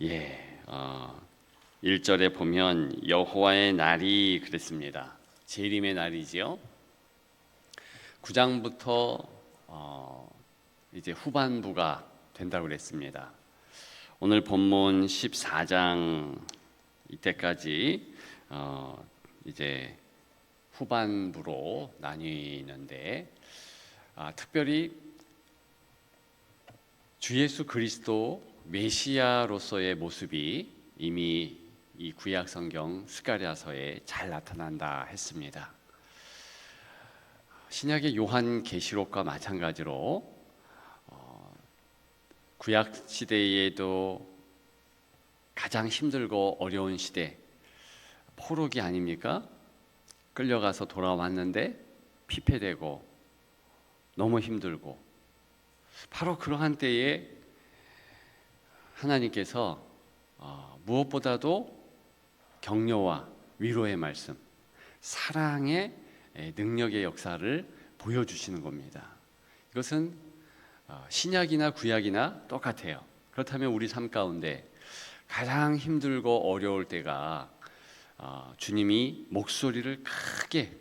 예, 1절에 보면 여호와의 날이 그랬습니다. 재림의 날이지요. 9장부터 이제 후반부가 된다고 그랬습니다. 오늘 본문 14장 이때까지 이제 후반부로 나뉘는데 특별히 주 예수 그리스도 메시아로서의 모습이 이미 이 구약 성경 스가랴서에 잘 나타난다 했습니다. 신약의 요한 계시록과 마찬가지로 구약 시대에도 가장 힘들고 어려운 시대, 포로기 아닙니까? 끌려가서 돌아왔는데 피폐되고 너무 힘들고, 바로 그러한 때에 하나님께서 무엇보다도 격려와 위로의 말씀, 사랑의 능력의 역사를 보여주시는 겁니다. 이것은 신약이나 구약이나 똑같아요. 그렇다면 우리 삶 가운데 가장 힘들고 어려울 때가 주님이 목소리를 크게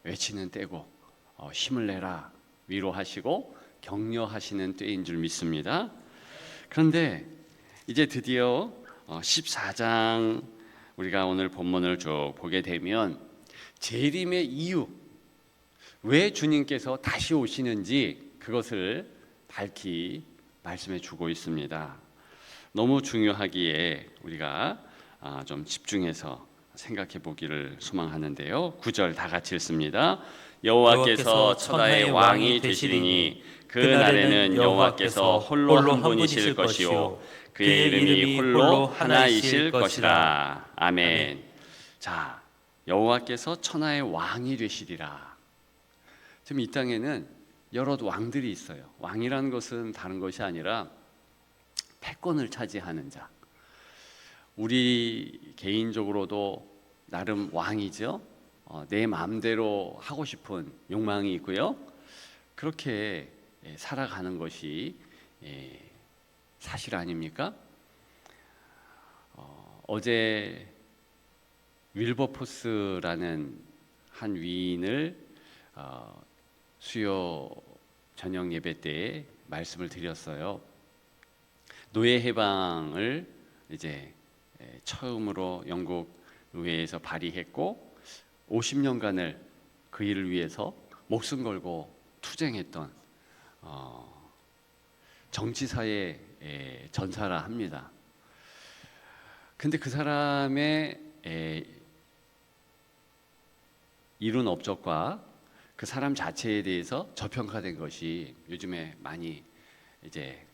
외치는 때고 힘을 내라 위로하시고 격려하시는 때인 줄 믿습니다. 그런데 이제 드디어 14장 우리가 오늘 본문을 쭉 보게 되면 재림의 이유, 왜 주님께서 다시 오시는지 그것을 밝히 말씀해 주고 있습니다. 너무 중요하기에 우리가 좀 집중해서 생각해 보기를 소망하는데요. 9절 다 같이 읽습니다. 여호와께서 천하의 왕이 되시리니 그 날에는 여호와께서 홀로 한 분이실 것이요 그의 이름이 홀로 하나이실 것이라. 아멘. 자, 여호와께서 천하의 왕이 되시리라. 지금 이 땅에는 여러 왕들이 있어요. 왕이라는 것은 다른 것이 아니라 패권을 차지하는 자. 우리 개인적으로도 나름 왕이죠. 내 마음대로 하고 싶은 욕망이 있고요. 그렇게 살아가는 것이 사실 아닙니까? 어제 윌버포스라는 한 위인을 수요 저녁 예배 때 말씀을 드렸어요. 노예 해방을 이제 처음으로 영국 의회에서 발의했고 50년간을 그 일을 위해서 목숨 걸고 투쟁했던 정치사의 전사라 합니다. 근데 그 사람의 이룬 업적과 그 사람 자체에 대해서 저평가된 것이 요즘에 많이 이제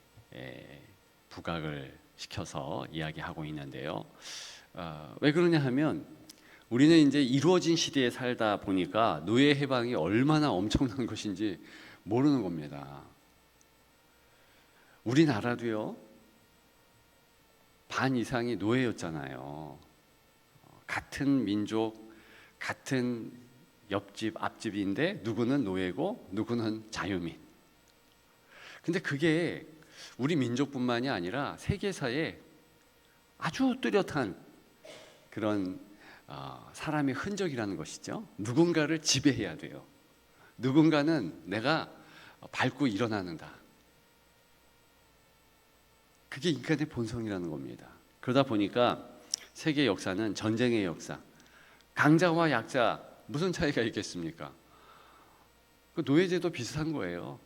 부각을 시켜서 이야기하고 있는데요. 왜 그러냐 하면 우리는 이제 이루어진 시대에 살다 보니까 노예 해방이 얼마나 엄청난 것인지 모르는 겁니다. 우리나라도요, 반 이상이 노예였잖아요. 같은 민족, 같은 옆집, 앞집인데 누구는 노예고 누구는 자유민. 근데 그게 우리 민족뿐만이 아니라 세계사에 아주 뚜렷한 그런 사람의 흔적이라는 것이죠. 누군가를 지배해야 돼요. 누군가는 내가 밟고 일어나는다. 그게 인간의 본성이라는 겁니다. 그러다 보니까 세계 역사는 전쟁의 역사, 강자와 약자 무슨 차이가 있겠습니까? 그 노예제도 비슷한 거예요.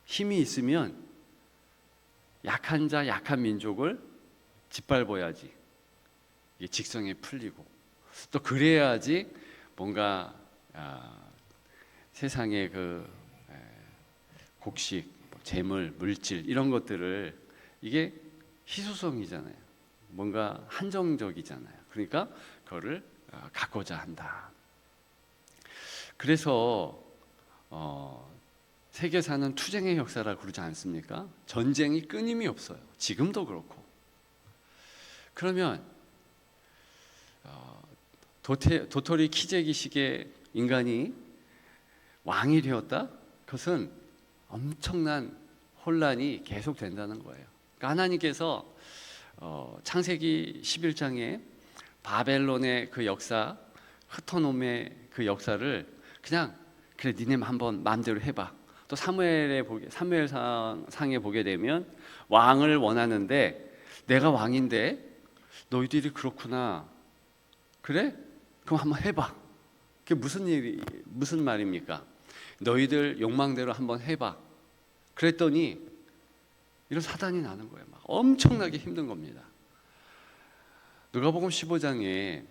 힘이 있으면 약한 자, 약한 민족을 짓밟아야지 이게 직성에 풀리고, 또 그래야지 뭔가 세상의 그 곡식, 재물, 물질 이런 것들을, 이게 희소성이잖아요. 뭔가 한정적이잖아요. 그러니까 그거를 갖고자 한다. 그래서 세계사는 투쟁의 역사라고 그러지 않습니까? 전쟁이 끊임이 없어요. 지금도 그렇고. 그러면 도토리 키재기식의 인간이 왕이 되었다? 그것은 엄청난 혼란이 계속된다는 거예요. 그러니까 하나님께서 창세기 11장에 바벨론의 그 역사, 흩어놓음의 그 역사를 그냥 그래 니네 한번 마음대로 해봐. 또 사무엘상에 보게 되면 왕을 원하는데 내가 왕인데 너희들이 그렇구나. 그래? 그럼 한번 해봐. 그게 무슨 말입니까? 너희들 욕망대로 한번 해봐. 그랬더니 이런 사단이 나는 거예요. 막 엄청나게 힘든 겁니다. 누가복음 15장에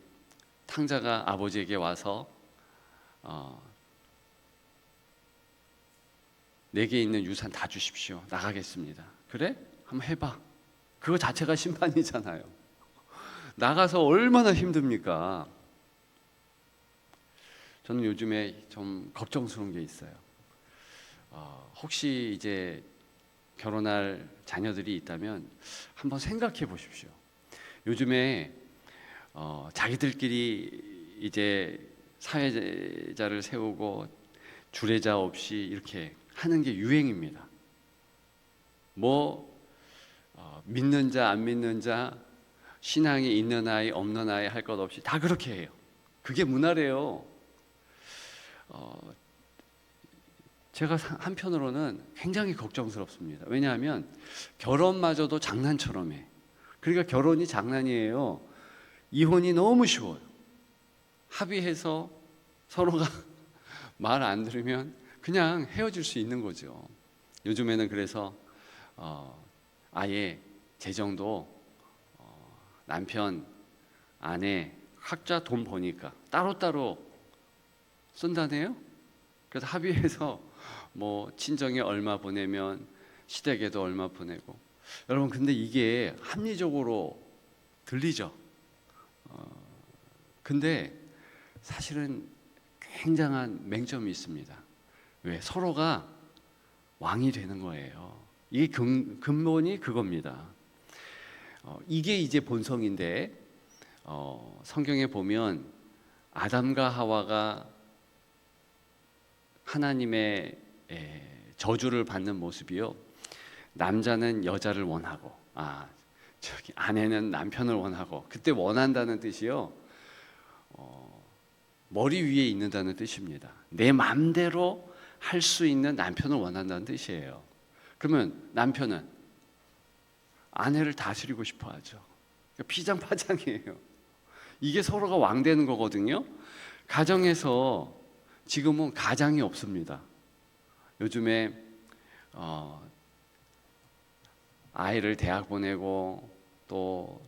탕자가 아버지에게 와서 내게 있는 유산 다 주십시오. 나가겠습니다. 그래? 한번 해봐. 그거 자체가 심판이잖아요. 나가서 얼마나 힘듭니까? 저는 요즘에 좀 걱정스러운 게 있어요. 혹시 이제 결혼할 자녀들이 있다면 한번 생각해 보십시오. 요즘에 자기들끼리 이제 사회자를 세우고 주례자 없이 이렇게 하는 게 유행입니다. 믿는 자 안 믿는 자, 신앙이 있는 아이 없는 아이 할 것 없이 다 그렇게 해요. 그게 문화래요. 제가 한편으로는 굉장히 걱정스럽습니다. 왜냐하면 결혼마저도 장난처럼 해. 그러니까 결혼이 장난이에요. 이혼이 너무 쉬워요. 합의해서 서로가 말 안 들으면 그냥 헤어질 수 있는 거죠. 요즘에는 그래서 아예 재정도 남편, 아내 각자 돈 버니까 따로따로 쓴다네요. 그래서 합의해서 친정에 얼마 보내면 시댁에도 얼마 보내고. 여러분 근데 이게 합리적으로 들리죠. 근데 사실은 굉장한 맹점이 있습니다. 왜? 서로가 왕이 되는 거예요. 이게 근본이 그겁니다. 이게 이제 본성인데 성경에 보면 아담과 하와가 하나님의 저주를 받는 모습이요. 남자는 여자를 원하고, 아내는 남편을 원하고, 그때 원한다는 뜻이요. 머리 위에 있는다는 뜻입니다. 내 마음대로 할 수 있는 남편을 원한다는 뜻이에요. 그러면 남편은 아내를 다스리고 싶어 하죠. 피장파장이에요. 이게 서로가 왕 되는 거거든요. 가정에서 지금은 가장이 없습니다. 요즘에 아이를 대학 보내고 또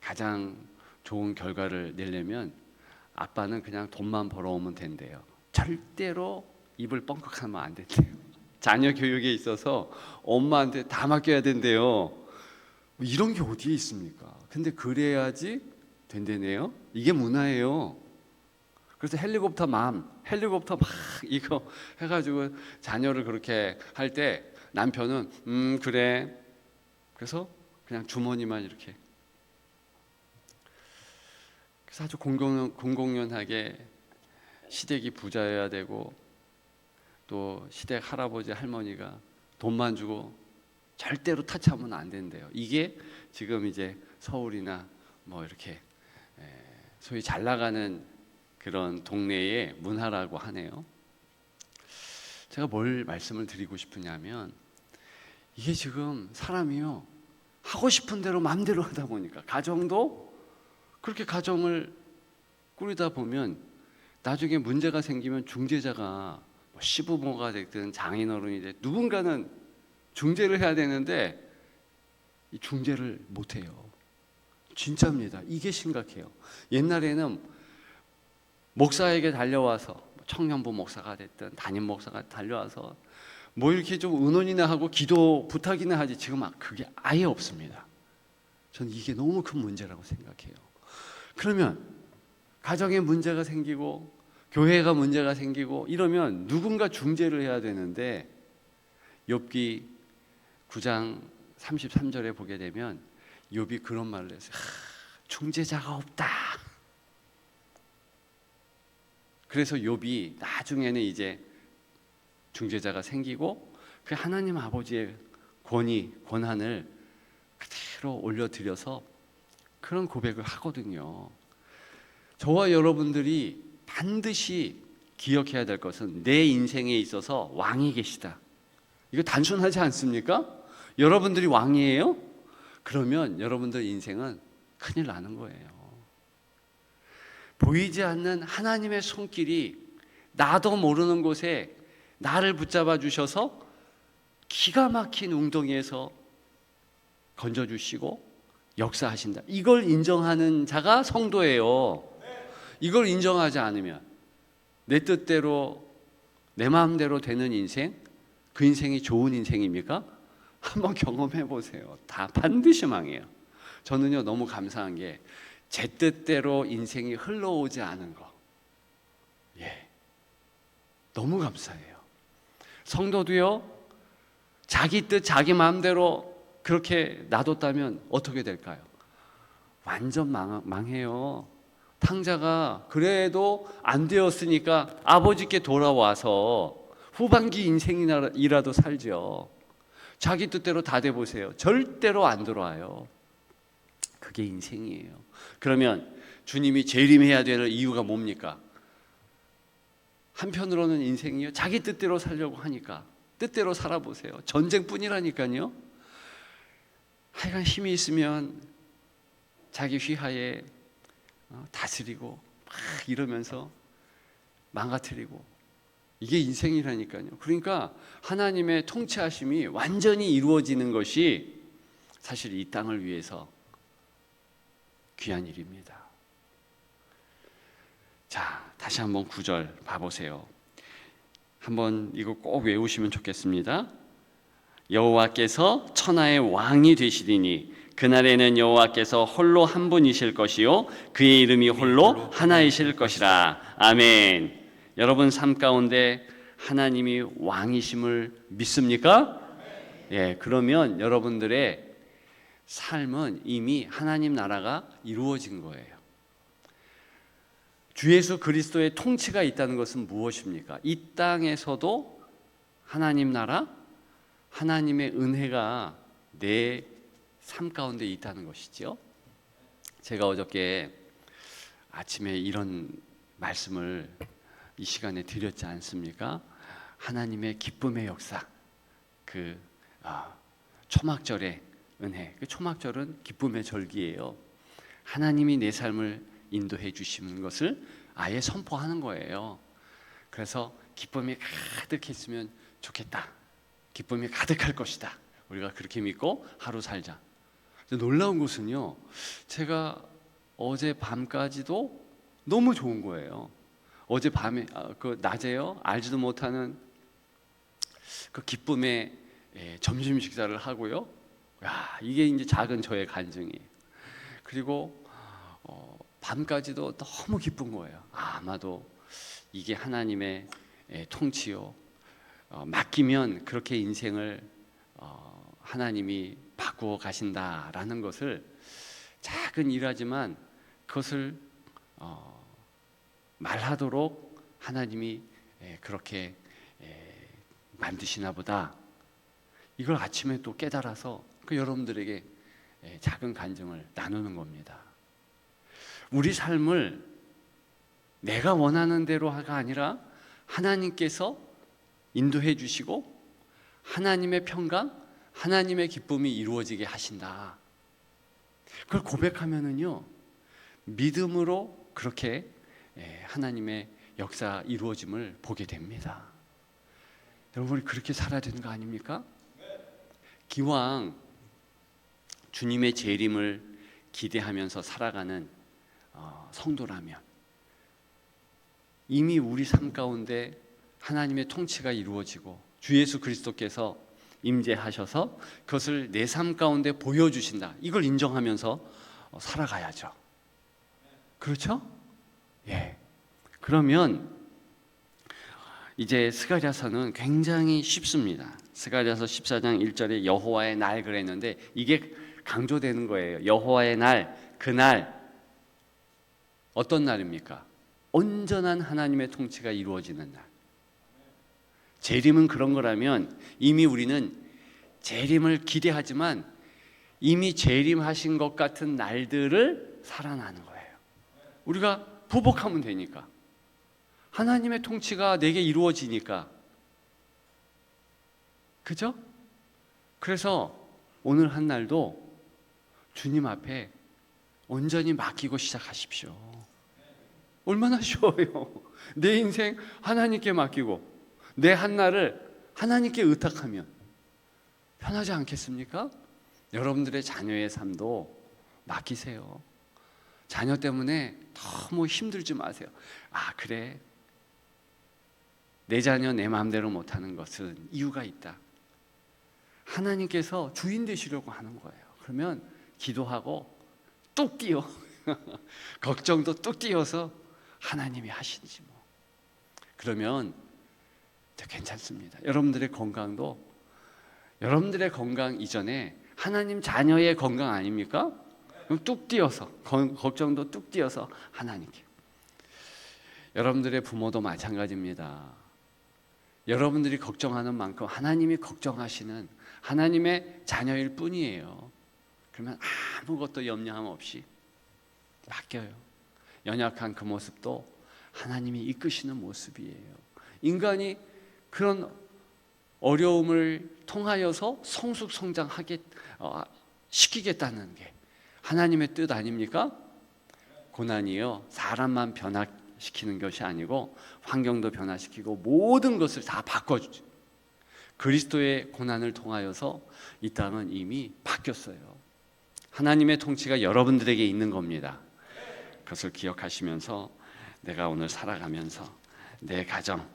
가장 좋은 결과를 내려면 아빠는 그냥 돈만 벌어오면 된대요. 절대로 입을 뻥끗하면 안 된대요. 자녀 교육에 있어서 엄마한테 다 맡겨야 된대요. 이런 게 어디에 있습니까? 근데 그래야지 된대네요. 이게 문화예요. 그래서 헬리콥터 막 이거 해가지고 자녀를 그렇게 할 때 남편은 그래. 그래서 그냥 주머니만 이렇게. 그래서 아주 공공연하게 시댁이 부자여야 되고 또 시댁 할아버지 할머니가 돈만 주고 절대로 타치하면 안 된대요. 이게 지금 이제 서울이나 이렇게 소위 잘 나가는 그런 동네의 문화라고 하네요. 제가 뭘 말씀을 드리고 싶으냐면 이게 지금 사람이요 하고 싶은 대로 마음대로 하다 보니까 가정도 그렇게 가정을 꾸리다 보면 나중에 문제가 생기면 중재자가 시부모가 됐든 장인어른이 됐든 누군가는 중재를 해야 되는데 이 중재를 못해요. 진짜입니다. 이게 심각해요. 옛날에는 목사에게 달려와서 청년부 목사가 됐든 담임 목사가 달려와서 이렇게 좀 의논이나 하고 기도 부탁이나 하지 지금 그게 아예 없습니다. 저는 이게 너무 큰 문제라고 생각해요. 그러면 가정에 문제가 생기고 교회가 문제가 생기고 이러면 누군가 중재를 해야 되는데 욥기 9장 33절에 보게 되면 욥이 그런 말을 했어요. 중재자가 없다. 그래서 욥이 나중에는 이제 중재자가 생기고 그 하나님 아버지의 권한을 그대로 올려드려서 그런 고백을 하거든요. 저와 여러분들이 반드시 기억해야 될 것은 내 인생에 있어서 왕이 계시다. 이거 단순하지 않습니까? 여러분들이 왕이에요? 그러면 여러분들 인생은 큰일 나는 거예요. 보이지 않는 하나님의 손길이 나도 모르는 곳에 나를 붙잡아 주셔서 기가 막힌 웅덩이에서 건져주시고 역사하신다. 이걸 인정하는 자가 성도예요. 이걸 인정하지 않으면 내 뜻대로 내 마음대로 되는 인생, 그 인생이 좋은 인생입니까? 한번 경험해 보세요. 다 반드시 망해요. 저는요 너무 감사한 게 제 뜻대로 인생이 흘러오지 않은 거, 너무 감사해요. 성도도요 자기 뜻 자기 마음대로 그렇게 놔뒀다면 어떻게 될까요? 완전 망해요. 탕자가 그래도 안 되었으니까 아버지께 돌아와서 후반기 인생이라도 살죠. 자기 뜻대로 다 돼보세요. 절대로 안 돌아와요. 그게 인생이에요. 그러면 주님이 재림해야 되는 이유가 뭡니까? 한편으로는 인생이요 자기 뜻대로 살려고 하니까 뜻대로 살아보세요. 전쟁뿐이라니까요. 하여간 힘이 있으면 자기 휘하에 다스리고 막 이러면서 망가뜨리고, 이게 인생이라니까요. 그러니까 하나님의 통치하심이 완전히 이루어지는 것이 사실 이 땅을 위해서 귀한 일입니다. 자, 다시 한번 9절 봐보세요. 한번 이거 꼭 외우시면 좋겠습니다. 여호와께서 천하의 왕이 되시리니 그날에는 여호와께서 홀로 한 분이실 것이요 그의 이름이 홀로 하나이실 것이라. 아멘. 여러분 삶 가운데 하나님이 왕이심을 믿습니까? 그러면 여러분들의 삶은 이미 하나님 나라가 이루어진 거예요. 주 예수 그리스도의 통치가 있다는 것은 무엇입니까? 이 땅에서도 하나님 나라, 하나님의 은혜가 내 삶 가운데 있다는 것이죠. 제가 어저께 아침에 이런 말씀을 이 시간에 드렸지 않습니까? 하나님의 기쁨의 역사, 초막절의 은혜. 그 초막절은 기쁨의 절기예요. 하나님이 내 삶을 인도해 주시는 것을 아예 선포하는 거예요. 그래서 기쁨이 가득했으면 좋겠다. 기쁨이 가득할 것이다. 우리가 그렇게 믿고 하루 살자. 놀라운 것은요, 제가 어제 밤까지도 너무 좋은 거예요. 어제 밤에 낮에요 알지도 못하는 그 기쁨의 점심 식사를 하고요. 이게 이제 작은 저의 간증이에요. 그리고 밤까지도 너무 기쁜 거예요. 아마도 이게 하나님의 통치요. 맡기면 그렇게 인생을 하나님이 바꾸어 가신다라는 것을, 작은 일하지만 그것을 말하도록 하나님이 그렇게 만드시나 보다. 이걸 아침에 또 깨달아서 여러분들에게 작은 간증을 나누는 겁니다. 우리 삶을 내가 원하는 대로가 아니라 하나님께서 인도해 주시고 하나님의 평강, 하나님의 기쁨이 이루어지게 하신다. 그걸 고백하면은요, 믿음으로 그렇게 하나님의 역사 이루어짐을 보게 됩니다. 여러분이 그렇게 살아야 되는 거 아닙니까? 기왕 주님의 재림을 기대하면서 살아가는 성도라면 이미 우리 삶 가운데 하나님의 통치가 이루어지고 주 예수 그리스도께서 임재하셔서 그것을 내 삶 가운데 보여주신다. 이걸 인정하면서 살아가야죠. 그렇죠? 그러면 이제 스가랴서는 굉장히 쉽습니다. 스가랴서 14장 1절에 여호와의 날 그랬는데 이게 강조되는 거예요. 여호와의 날, 그날 어떤 날입니까? 온전한 하나님의 통치가 이루어지는 날. 재림은 그런 거라면 이미 우리는 재림을 기대하지만 이미 재림하신 것 같은 날들을 살아나는 거예요. 우리가 보복하면 되니까. 하나님의 통치가 내게 이루어지니까. 그죠? 그래서 오늘 한 날도 주님 앞에 온전히 맡기고 시작하십시오. 얼마나 쉬워요. 내 인생 하나님께 맡기고 내 한 날을 하나님께 의탁하면 편하지 않겠습니까? 여러분들의 자녀의 삶도 맡기세요. 자녀 때문에 너무 힘들지 마세요. 아, 그래, 내 자녀 내 마음대로 못하는 것은 이유가 있다. 하나님께서 주인 되시려고 하는 거예요. 그러면 기도하고 뚝 뛰어 걱정도 뚝 뛰어서 하나님이 하시지 뭐. 그러면 괜찮습니다. 여러분들의 건강도 여러분들의 건강 이전에 하나님 자녀의 건강 아닙니까? 그럼 뚝 뛰어서 걱정도 뚝 뛰어서 하나님께. 여러분들의 부모도 마찬가지입니다. 여러분들이 걱정하는 만큼 하나님이 걱정하시는 하나님의 자녀일 뿐이에요. 그러면 아무것도 염려함 없이 맡겨요. 연약한 그 모습도 하나님이 이끄시는 모습이에요. 인간이 그런 어려움을 통하여서 성숙성장하게 시키겠다는 게 하나님의 뜻 아닙니까? 고난이요, 사람만 변화시키는 것이 아니고 환경도 변화시키고 모든 것을 다 바꿔주죠. 그리스도의 고난을 통하여서 이 땅은 이미 바뀌었어요. 하나님의 통치가 여러분들에게 있는 겁니다. 그것을 기억하시면서 내가 오늘 살아가면서 내 가정,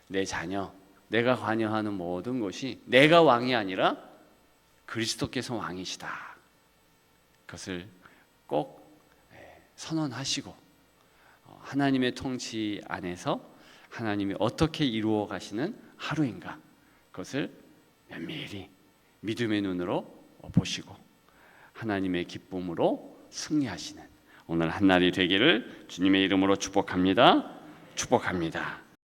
내 자녀, 내가 관여하는 모든 것이 내가 왕이 아니라 그리스도께서 왕이시다. 그것을 꼭 선언하시고 하나님의 통치 안에서 하나님이 어떻게 이루어 가시는 하루인가, 그것을 면밀히 믿음의 눈으로 보시고 하나님의 기쁨으로 승리하시는 오늘 한 날이 되기를 주님의 이름으로 축복합니다. 축복합니다.